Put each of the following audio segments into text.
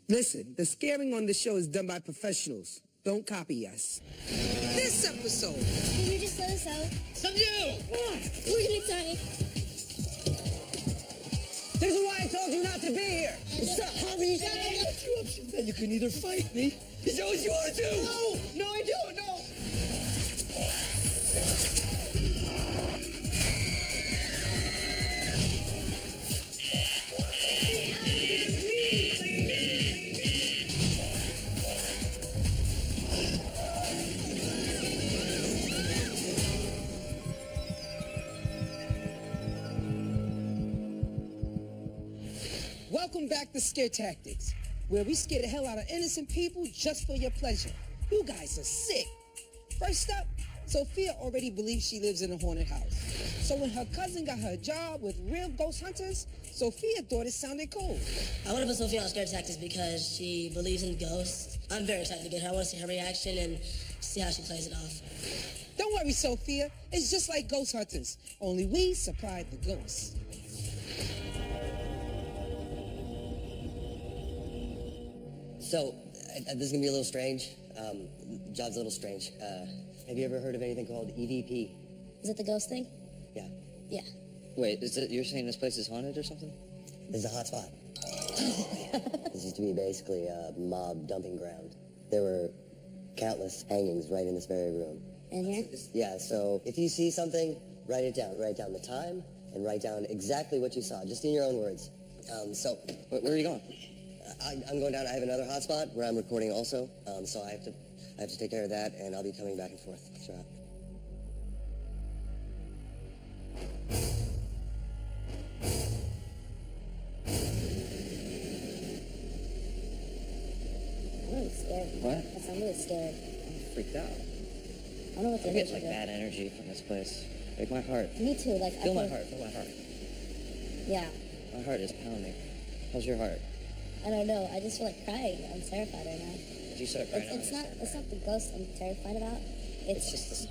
Listen, the scaring on the show is done by professionals. Don't copy us. This episode. Can you just let us out? Some you! We're gonna die. This is why I told you not to be here. Stop, Javi! Two options, then you can either fight me. Is that what you want to do? No, I don't, no! Welcome back to Scare Tactics, where we scare the hell out of innocent people just for your pleasure. You guys are sick. First up, Sophia already believes she lives in a haunted house. So when her cousin got her job with real ghost hunters, Sophia thought it sounded cool. I want to put Sophia on Scare Tactics because she believes in ghosts. I'm very excited to get her. I want to see her reaction and see how she plays it off. Don't worry, Sophia. It's just like ghost hunters, only we supplied the ghosts. So, this is going to be a little strange. Job's a little strange. Have you ever heard of anything called EVP? Is it the ghost thing? Yeah. Yeah. Wait, you're saying this place is haunted or something? This is a hot spot. This used to be basically a mob dumping ground. There were countless hangings right in this very room. In here? Yeah, so if you see something, write it down. Write down the time and write down exactly what you saw, just in your own words. Where are you going? I'm going down. I have another hotspot where I'm recording also, so I have to take care of that, and I'll be coming back and forth. Sure. I'm really scared. What? I'm really scared. I'm freaked out. I don't know what the I get energy like is. bad energy from this place. Like my heart. Me too. Like Feel my feel- heart. Feel my heart. Yeah. My heart is pounding. How's your heart? I don't know. I just feel like crying. I'm terrified right now. Did you start crying? It's not the ghost I'm terrified about. It's just this.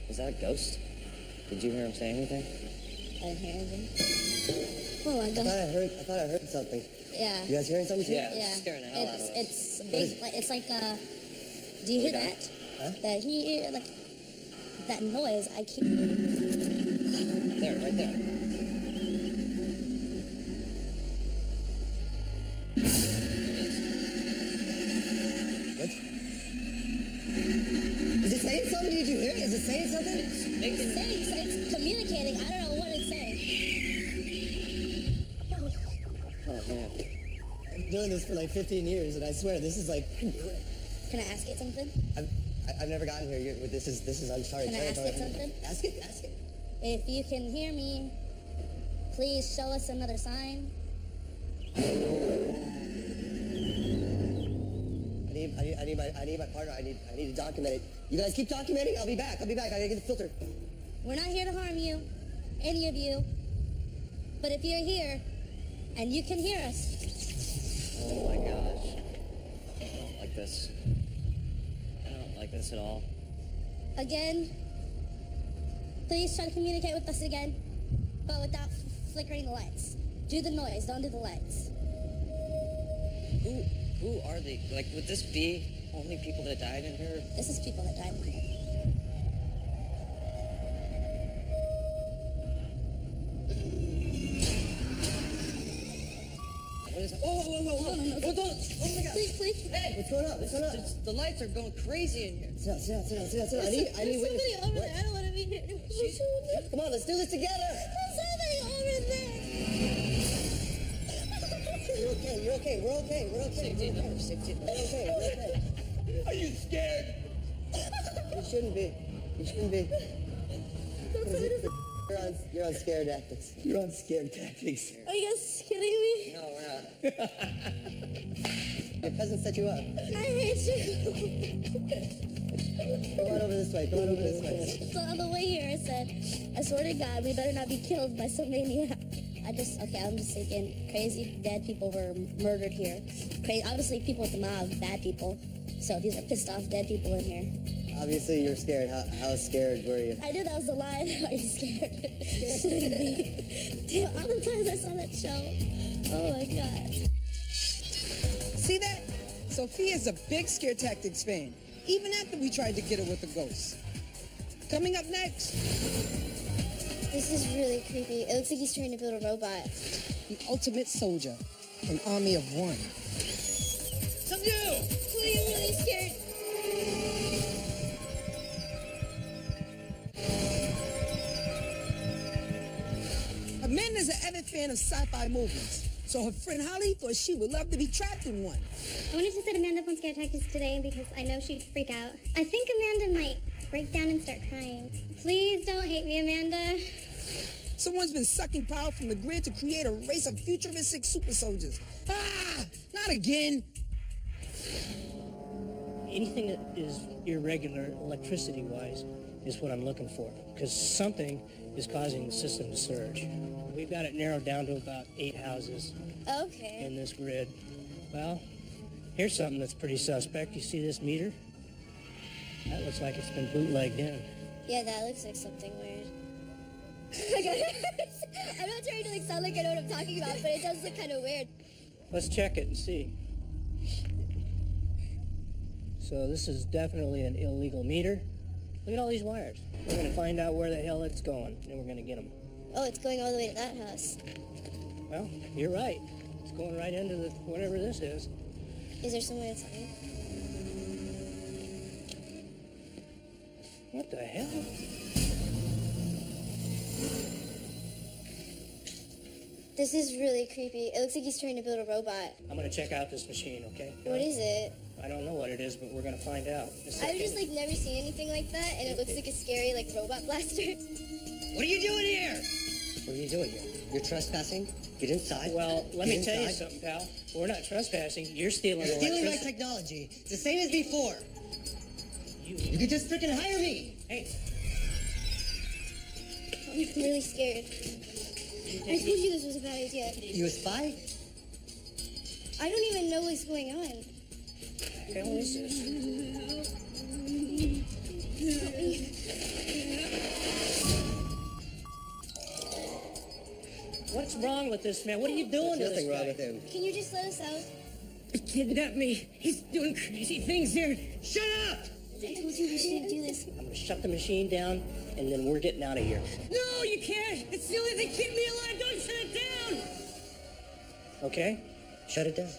Is that a ghost? Did you hear him say anything? I didn't hear anything. Oh my I god. thought I heard something. Yeah. You guys hearing something too? Yeah. Yeah. It's scaring the hell out of us. It's big. Like, it's like do you hear Okay. that? Huh? That you hear like that noise? I keep. There, right there. What? Is it saying something? Did you hear it? Is it saying something? It's making. It's communicating. I don't know what it's saying. Oh man. I've been doing this for like 15 years, and I swear this is like. Can I ask it something? I've never gotten here. This is I'm sorry. Can I ask it something? Ask it. Ask it. If you can hear me, please show us another sign. I need my partner. I need to document it. You guys keep documenting. I'll be back. I gotta get the filter. We're not here to harm you, any of you. But if you're here and you can hear us, Oh my gosh. I don't like this. I don't like this at all. again, please try to communicate with us again, but without flickering the lights. Do the noise, don't do the lights. Who are they? Like, would this be only people that died in here? This is people that died in here. What is it? Whoa. What's on? Oh my god. Please. Hey, What's going on? What's going on? the lights are going crazy in here. Sit down. I need There's witness. somebody over there. I don't want to be here. Come on, let's do this together. There's somebody over there. You're okay. We're okay. Safety number 60. We're okay. Are you scared? You shouldn't be. You're on Scare Tactics. You're on Scare Tactics. Are you guys kidding me? No, we're not. Your cousin set you up. I hate you. Come on over this way. So on the way here, I said, I swear to God, we better not be killed by some maniac. I'm just thinking crazy dead people were murdered here. Crazy, obviously people with the mob, bad people. So these are pissed off dead people in here. Obviously, you're scared. How scared were you? I knew that was a lie. Are you scared? Shouldn't be. Damn, all the times I saw that show. Oh my god. See that? Sophia's a big Scare Tactics fan, even after we tried to get her with the ghost. Coming up next, This is really creepy. It looks like he's trying to build a robot. the ultimate soldier, an army of one. Some new! Oh, I'm really scared. Amanda's an avid fan of sci-fi movies, so her friend Holly thought she would love to be trapped in one. I wanted to set Amanda up on Scare Tactics today because I know she'd freak out. I think Amanda might break down and start crying. Please don't hate me, Amanda. Someone's been sucking power from the grid to create a race of futuristic super soldiers. Ah! Not again! Anything that is irregular electricity-wise is what I'm looking for, because something is causing the system to surge. We've got it narrowed down to about 8 houses Okay. in this grid. Well, here's something that's pretty suspect. You see this meter? That looks like it's been bootlegged in. Yeah, that looks like something weird. I'm not trying to sound like I know what I'm talking about, but it does look kind of weird. Let's check it and see. So this is definitely an illegal meter. Look at all these wires. We're going to find out where the hell it's going, and we're going to get them. Oh, it's going all the way to that house. Well, you're right. It's going right into the whatever this is. Is there someone inside? What the hell? This is really creepy. It looks like he's trying to build a robot. I'm going to check out this machine, okay? What is it? I don't know what it is, but we're going to find out. I've just never seen anything like that, and it looks like a scary robot blaster. What are you doing here? What are you doing here? You're trespassing? Get inside. Well, let me Get tell you inside. something, pal. We're not trespassing. You're stealing You're stealing my electricity. technology. It's the same as before. You could just freaking hire me. Hey, I'm really scared. I told you this was a bad idea. You a spy? I don't even know what's going on. what the hell is this? What's wrong with this man? What are you doing to There's this nothing wrong guy? with him. Can you just let us out? He kidnapped me. He's doing crazy things here. Shut up! I told you we shouldn't do this. I'm going to shut the machine down, and then we're getting out of here. No, you can't. It's the only thing keeping me alive. Don't shut it down. Okay? Shut it down.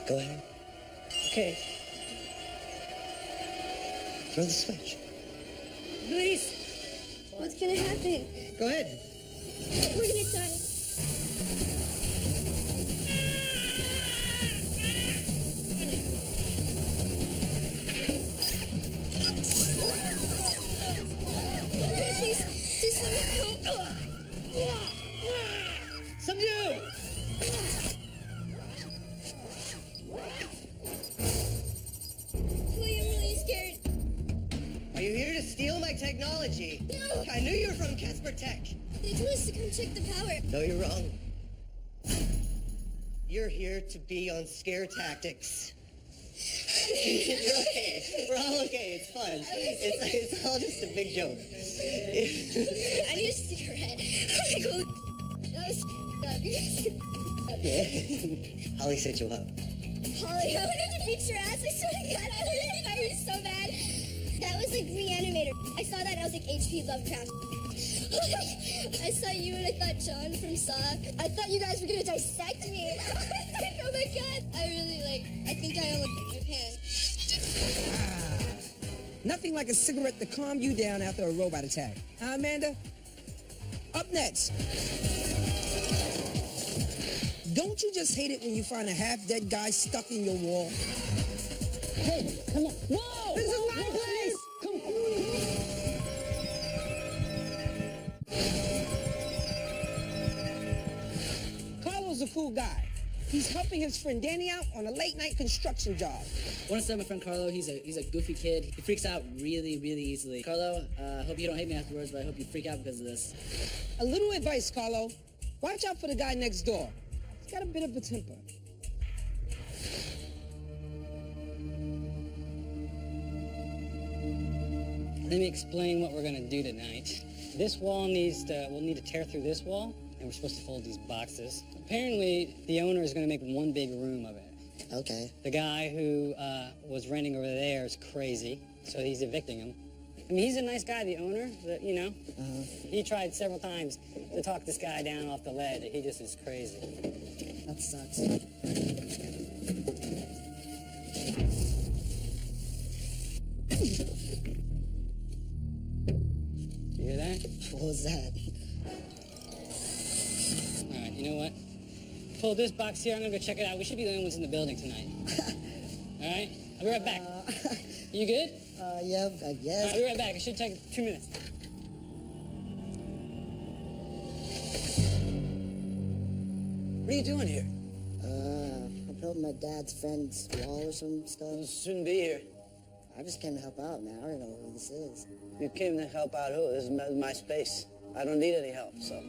Go ahead. Okay. Throw the switch. Please. What's gonna happen? Go ahead. We're gonna die. Please, just let me go. Some you. Chloe, I'm really scared. Are you here to steal my technology? No. I knew you were from Casper Tech. They told us to come check the power. No, you're wrong. You're here to be on Scare Tactics. It's okay. We're all okay. It's fun. It's all just a big joke. I need a cigarette. That was Holly set you up. Holly, I wanted to beat your ass. I swear to God, I hurt so bad. That was Reanimator. I saw that and I was like, H.P. Lovecraft. I saw you and I thought John from Saw. I thought you guys were gonna dissect me. Oh my God. I really I think I almost my pants. Nothing like a cigarette to calm you down after a robot attack. Huh, Amanda? Up next. Don't you just hate it when you find a half-dead guy stuck in your wall? Hey, come on. Whoa! This is my place! Come Carlo's a cool guy. He's helping his friend Danny out on a late-night construction job. I want to say my friend Carlo, he's a goofy kid. He freaks out really, really easily. Carlo, I hope you don't hate me afterwards, but I hope you freak out because of this. A little advice, Carlo. Watch out for the guy next door. He's got a bit of a temper. Let me explain what we're gonna do tonight. This wall we'll need to tear through this wall, and we're supposed to fold these boxes. Apparently, the owner is gonna make one big room of it. Okay. The guy who was renting over there is crazy, so he's evicting him. I mean, he's a nice guy, the owner, but, you know. He tried several times to talk this guy down off the ledge. He just is crazy. That sucks. You hear that? What was that? All right, you know what? Pull this box here. I'm gonna go check it out. We should be the only ones in the building tonight. All right? I'll be right back. You good? Yeah, I guess. I'll be right back. It should take 2 minutes. What are you doing here? I'm helping my dad's friend's wall or some stuff. You shouldn't be here. I just came to help out, man. I don't know who this is. You came to help out who? This is my space. I don't need any help, so.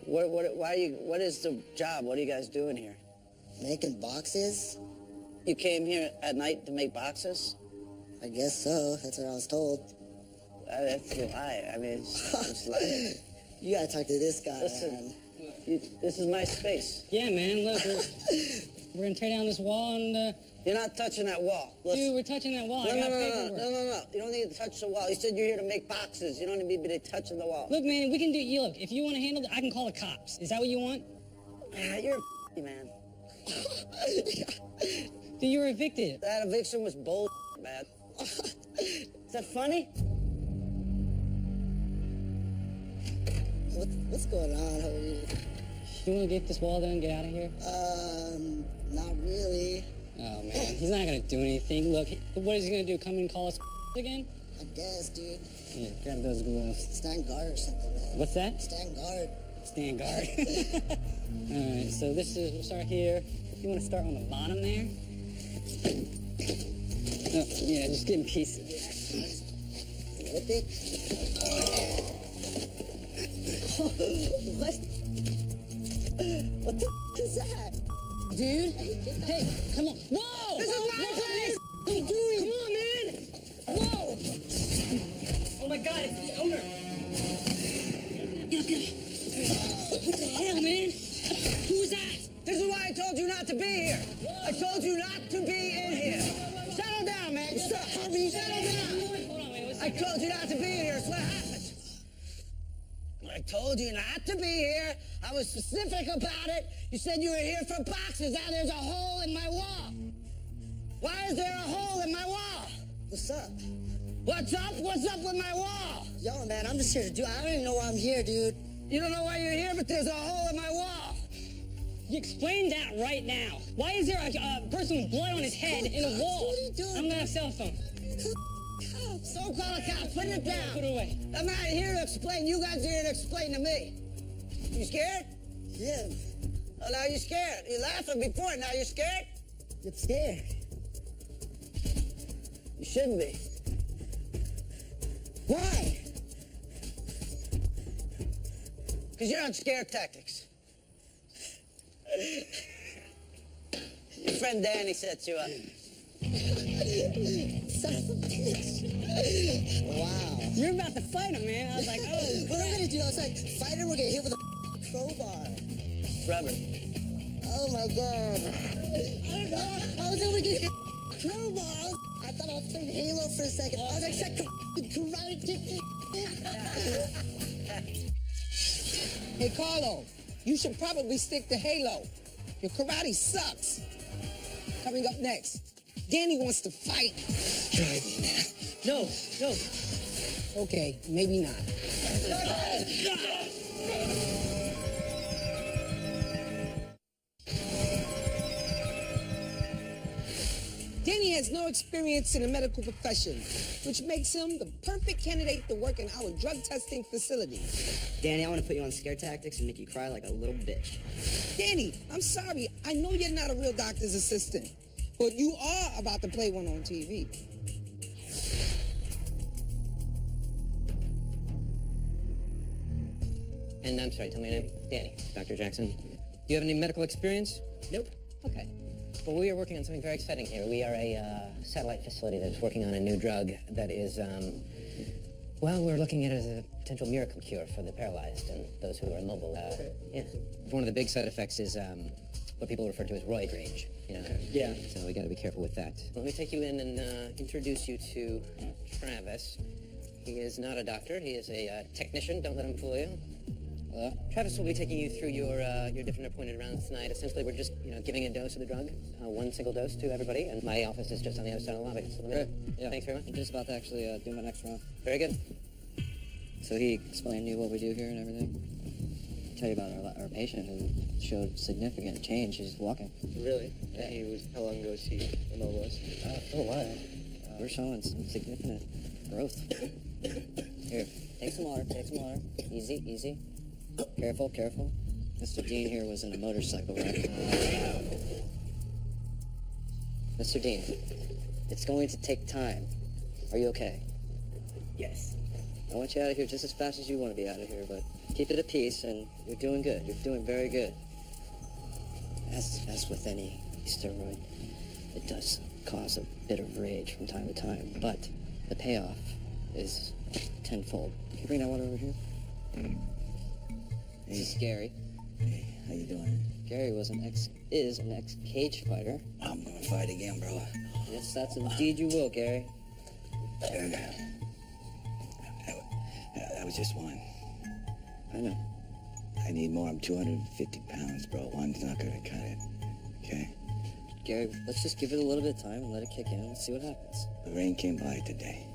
What is the job? What are you guys doing here? Making boxes? You came here at night to make boxes? I guess so. That's what I was told. That's a lie. I mean, it's lying. You gotta talk to this guy, Listen, man. This is my space. Yeah, man, look, we're gonna tear down this wall and, You're not touching that wall. Listen. Dude, we're touching that wall. I got paperwork. No. You don't need to touch the wall. You said you're here to make boxes. You don't need to be touching the wall. Look, man, we can do. Look, if you want to handle it, I can call the cops. Is that what you want? You're a man. Dude, you were evicted. That eviction was bull, man. Is that funny? What's going on, Hody? You want to get this wall done and get out of here? Not really. Oh, man, he's not gonna do anything. Look, what is he gonna do? Come and call us again? I guess, dude. Yeah, grab those gloves. Stand guard or something, man. What's that? Stand guard. Stand guard. All right, so we'll start here. If you want to start on the bottom there. Oh, yeah, just getting pieces. Whip it. What the is that? Dude, hey, come on. Whoa! This is my place! What are you doing? Come on, man! Whoa! Oh my God, it's the owner. What the hell, man? Who was that? This is why I told you not to be here. I told you not to be in here. Settle down, man. Settle down. Hold on, man. I told you not to be here. That's what happened. I told you not to be here. I was specific about it. You said you were here for boxes. Now there's a hole in my wall. Why is there a hole in my wall? What's up? What's up? What's up with my wall? Yo, man, I'm just here to do. I don't even know why I'm here, dude. You don't know why you're here, but there's a hole in my wall. You explain that right now. Why is there a person with blood on his head in a wall? What are you doing? I'm gonna have a cell phone. Don't call a cop. Put it down. Put it away. I'm not here to explain. You guys are here to explain to me. You scared? Yeah. Oh, now you're scared. You laughed before. Now you're scared? I'm scared. You shouldn't be. Why? Because you're on scare tactics. Your friend Danny sets you up. Son of a bitch. Wow. You're about to fight him, man. I was like, oh. What am I gonna do? I was like, fight him, we're gonna hit with a crowbar. Rubber. Oh my god. I don't know. I was only gonna hit crowbar. I thought I was playing Halo for a second. I was like, such a karate kick. Hey, Carlo, you should probably stick to Halo. Your karate sucks. Coming up next, Danny wants to fight. Try me, man. No. Okay, maybe not. Danny has no experience in the medical profession, which makes him the perfect candidate to work in our drug testing facility. Danny, I want to put you on scare tactics and make you cry like a little bitch. Danny, I'm sorry. I know you're not a real doctor's assistant, but you are about to play one on TV. And I'm sorry, tell me your name. Danny. Dr. Jackson. Do you have any medical experience? Nope. Okay. Well, we are working on something very exciting here. We are a satellite facility that is working on a new drug that is, well, we're looking at it as a potential miracle cure for the paralyzed and those who are immobile. Yeah. One of the big side effects is what people refer to as roid rage. You know? Yeah. So we got to be careful with that. Let me take you in and introduce you to Travis. He is not a doctor. He is a technician. Don't let him fool you. Travis will be taking you through your different appointed rounds tonight. Essentially, we're just giving a dose of the drug, one single dose to everybody, and my office is just on the other side of the lobby. So Great. Yeah. Thanks very much. I'm just about to actually do my next round. Very good. So he explained to you what we do here and everything. Tell you about our patient who showed significant change. He's walking. Really? Yeah. He was. How long ago was he immobilized? For a while. We're showing some significant growth. Here, take some water. Take some water. Easy, easy. Careful, careful. Mr. Dean here was in a motorcycle wreck. Mr. Dean, it's going to take time. Are you okay? Yes. I want you out of here just as fast as you want to be out of here, but keep it at peace, and you're doing good. You're doing very good. As with any steroid, it does cause a bit of rage from time to time, but the payoff is tenfold. Can you bring that water over here? This is Gary. Hey, how you doing? Gary is an ex-cage fighter. I'm gonna fight again, bro. Yes, that's indeed you will, Gary. That was just one. I know. I need more. I'm 250 pounds, bro. One's not gonna cut it. Okay? Gary, let's just give it a little bit of time and let it kick in and see what happens. The rain came by today.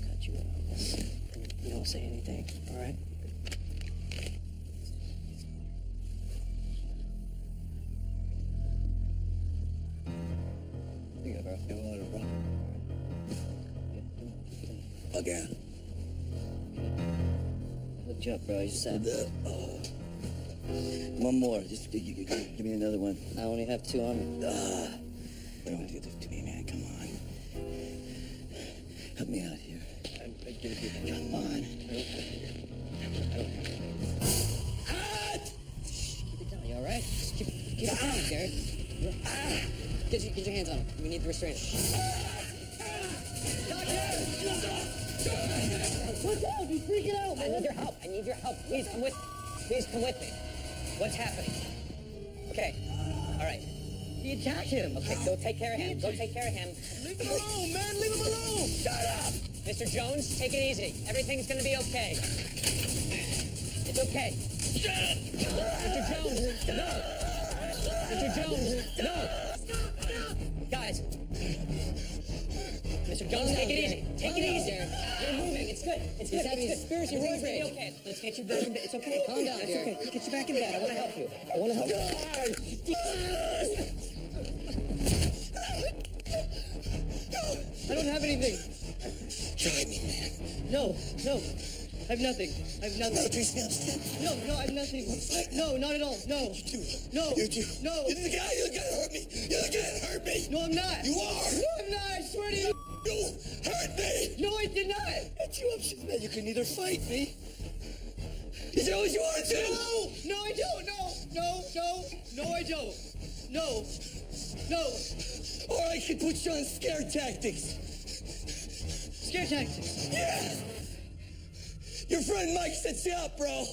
Cut you out. You don't say anything, all right? There you go, bro. You want to run? Again. Look you up, bro. You said. One more. Just give me another one. I only have two on me. Don't do this to me, man. Come on. Help me out here. Come on. Keep it down. You all right? Just keep it down, Gary. Get your hands on him. We need the restraint. What's up? He's freaking out, man. I need your help. I need your help. Please come with me. Please come with me. What's happening? Okay. All right. He attacked him. Okay, go take care of him. Go take care of him. Leave him alone, man. Leave him alone. Shut up. Mr. Jones, take it easy. Everything's gonna be okay. It's okay. Mr. Jones, no. Mr. Jones, no. Guys. Mr. Jones, take it easy. Take it easy. You're moving. It's good. It's good. He's having a conspiracy Everything's roid gonna rage. be okay. Let's get you back in bed. It's okay. Calm down, It's Gary. okay. Let's get you back in bed. I want to help you. I want to help you. I don't have anything. Try me, man. No. I have nothing. I have nothing. No, I have nothing. No, not at all. No. No. You do. No. You're the guy who's gonna hurt me. You're the guy that hurt me. No, I'm not. You are. No, I'm not. I swear to you. You hurt me. No, I did not. That's you upset, man. You can either fight me. Is that what you want to do? No, I don't. No, I don't. No. Or I could put you on scare tactics. Scare tactics. Yeah. Your friend Mike sets you up, bro.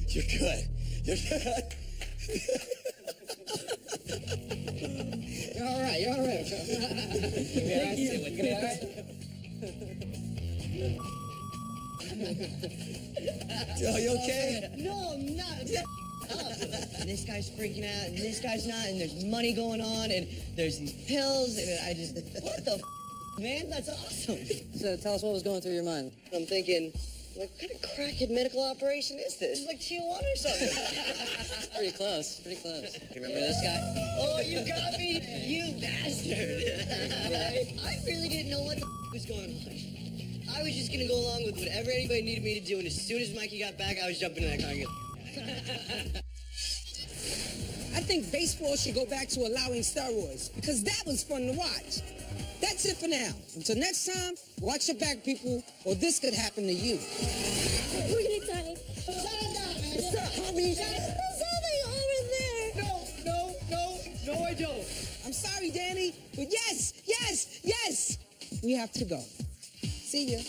You're good. You're good. You're all right. You're all right. Thank you. It's gonna be all right. Are you okay? No, I'm not. And this guy's freaking out, and this guy's not, and there's money going on, and there's these pills, and I just, what the man? That's awesome. So tell us what was going through your mind. I'm thinking, what kind of crackhead medical operation is this? It's like Tijuana or something. Pretty close. Pretty close. You remember this guy? Oh, you got me, you bastard. I really didn't know what the was going on. I was just gonna go along with whatever anybody needed me to do, and as soon as Mikey got back, I was jumping in that car and I think baseball should go back to allowing steroids because that was fun to watch. That's it for now. Until next time, watch your back, people, or this could happen to you. We're gonna die. Stop, homie. There's something over there. No, I don't. I'm sorry, Danny, but yes, we have to go. See ya.